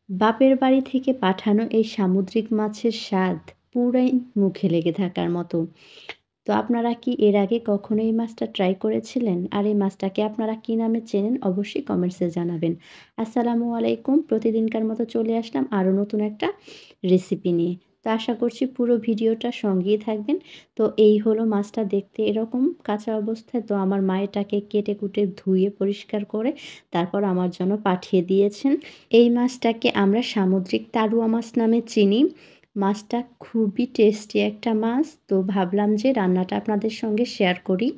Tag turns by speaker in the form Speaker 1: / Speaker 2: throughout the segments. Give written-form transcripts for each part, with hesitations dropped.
Speaker 1: বাপের বাড়ি থেকে পাঠানো এই সামুদ্রিক মাছের স্বাদ পুরাই মুখে লেগে থাকার মতো। তো আপনারা কি এর আগে কখনো এই মাছটা ট্রাই করেছিলেন? আর এই মাছটাকে আপনারা কি নামে চেনেন? অবশ্যই কমেন্টসে জানাবেন। আসসালামু আলাইকুম। প্রতিদিনকার মতো চলে আসলাম আরও নতুন একটা রেসিপি নিয়ে। তো আশা করছি পুরো ভিডিওটা সঙ্গেই থাকবেন। তো এই হলো মাছটা দেখতে এরকম কাঁচা অবস্থায়। তো আমার মা এটাকে কেটে-কুটে ধুয়ে পরিষ্কার করে তারপর আমার জন্য পাঠিয়ে দিয়েছেন। এই মাছটাকে আমরা সামুদ্রিক তারুয়া মাছ নামে চিনি। মাছটা খুবই টেস্টি একটা মাছ। তো ভাবলাম যে রান্নাটা আপনাদের সঙ্গে শেয়ার করি।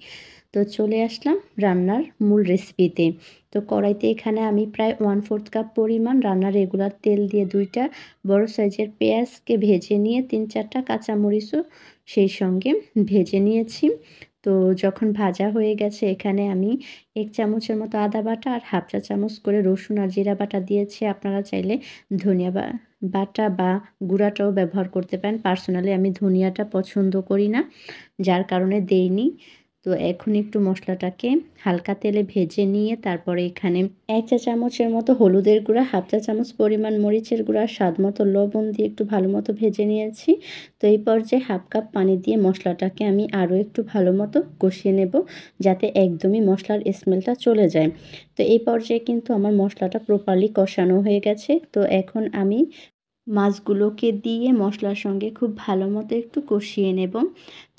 Speaker 1: তো চলে আসলাম রান্নার মূল রেসিপিতে। তো কড়াইতে এখানে আমি প্রায় 1/4 কাপ পরিমাণ রান্নার রেগুলার তেল দিয়ে 2 টা বড় সাইজের পেঁয়াজকে ভেজে নিয়ে 3-4 টা কাঁচামরিচও সেই সঙ্গে ভেজে নিয়েছি। তো যখন ভাজা হয়ে গেছে এখানে আমি 1 চামচের মতো আদা বাটা আর 1/2 চা চামচ করে রসুন আর জিরা বাটা দিয়েছি। আপনারা চাইলে ধনিয়া বাটা বা গুঁড়াটাও ব্যবহার করতে পারেন। পার্সোনালি আমি ধনিয়াটা পছন্দ করি না, যার কারণে দেইনি। তো এখন একটু মশলাটাকে হালকা তেলে ভেজে নিয়ে তারপরে এখানে 1 চা চামচের মতো হলুদের গুঁড়া, 1/2 চা চামচ পরিমাণ মরিচের গুঁড়া, স্বাদ মতো লবণ দিয়ে একটু ভালো মতো ভেজে নিয়েছি। তো এই পর্যায়ে 1/2 কাপ পানি দিয়ে মশলাটাকে আমি আরও একটু ভালো মতো কষিয়ে নেব, যাতে একদমই মশলার স্মেলটা চলে যায়। তো এই পর্যায়ে কিন্তু আমার মশলাটা প্রপারলি কষানো হয়ে গেছে। তো এখন আমি মাছগুলোকে দিয়ে মশলার সঙ্গে খুব ভালো মতো একটু কষিয়ে নেব।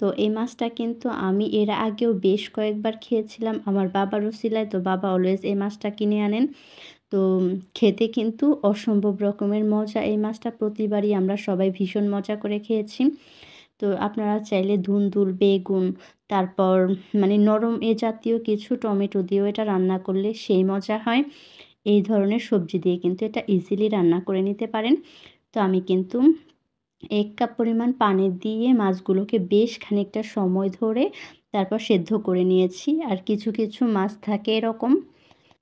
Speaker 1: তো এই মাছটা কিন্তু আমি এর আগেও বেশ কয়েকবার খেয়েছিলাম আমার বাবার উছিলায়। তো বাবা অলওয়েজ এই মাছটা কিনে আনেন। তো খেতে কিন্তু অসম্ভব রকমের মজা। এই মাছটা প্রতিবারই আমরা সবাই ভীষণ মজা করে খেয়েছি। তো আপনারা চাইলে ধুন্দুল, বেগুন, তারপর মানে নরম এ জাতীয় কিছু টমেটো দিয়েও এটা রান্না করলে সেই মজা হয়। এই ধরনের সবজি দিয়ে কিন্তু এটা ইজিলি রান্না করে নিতে পারেন। তো আমি কিন্তু ১ কাপ পরিমাণ পানি দিয়ে মাছগুলোকে বেশ খানিকটা সময় ধরে তারপর সেদ্ধ করে নিয়েছি। আর কিছু, কিছু মাছ থাকে এরকম,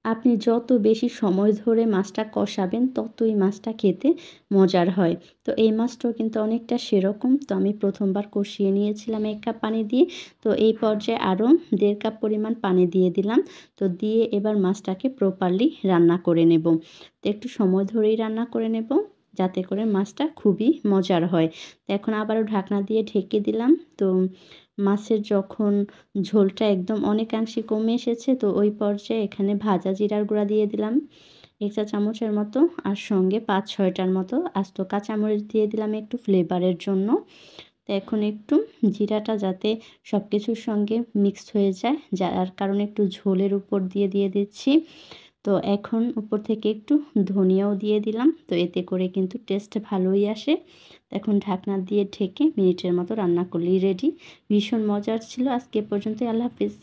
Speaker 1: আপনি যত বেশি সময় ধরে মাছটা কষাবেন ততই মাছটা খেতে মজার হয়। তো এই মাছটাও কিন্তু অনেকটা সেরকম। তো আমি ১ম বার কষিয়ে নিয়েছিলাম ১ কাপ পানি দিয়ে। তো এই পর্যায়ে আরও ১.৫ কাপ পরিমাণ পানি দিয়ে দিলাম। তো দিয়ে এবার মাছটাকে প্রপারলি রান্না করে নেব। তো একটু সময় ধরেই রান্না করে নেব, যাতে করে মাছটা খুবই মজার হয়। তো এখন আবারও ঢাকনা দিয়ে ঢেকে দিলাম। তো মাছের যখন ঝোলটা একদম অনেকাংশে কমে এসেছে, তো ওই পর্যায়ে এখানে ভাজা জিরার গুঁড়া দিয়ে দিলাম ১ চা চামচের মতো, আর সঙ্গে ৫-৬ টার মতো আস্ত কাঁচামরিচ দিয়ে দিলাম একটু ফ্লেভারের জন্য। তো এখন একটু জিরাটা যাতে সব কিছুর সঙ্গে মিক্সড হয়ে যায়, যার কারণে একটু ঝোলের উপর দিয়ে দিচ্ছি। তো এখন উপর থেকে একটু ধনিয়াও দিয়ে দিলাম। তো এতে করে কিন্তু টেস্ট ভালোই আসে। এখন ঢাকনা দিয়ে ঢেকে মিনিটের মতো রান্না করলেই রেডি। ভীষণ মজার ছিল। আজকে এ পর্যন্তই। আল্লাহ হাফেজ।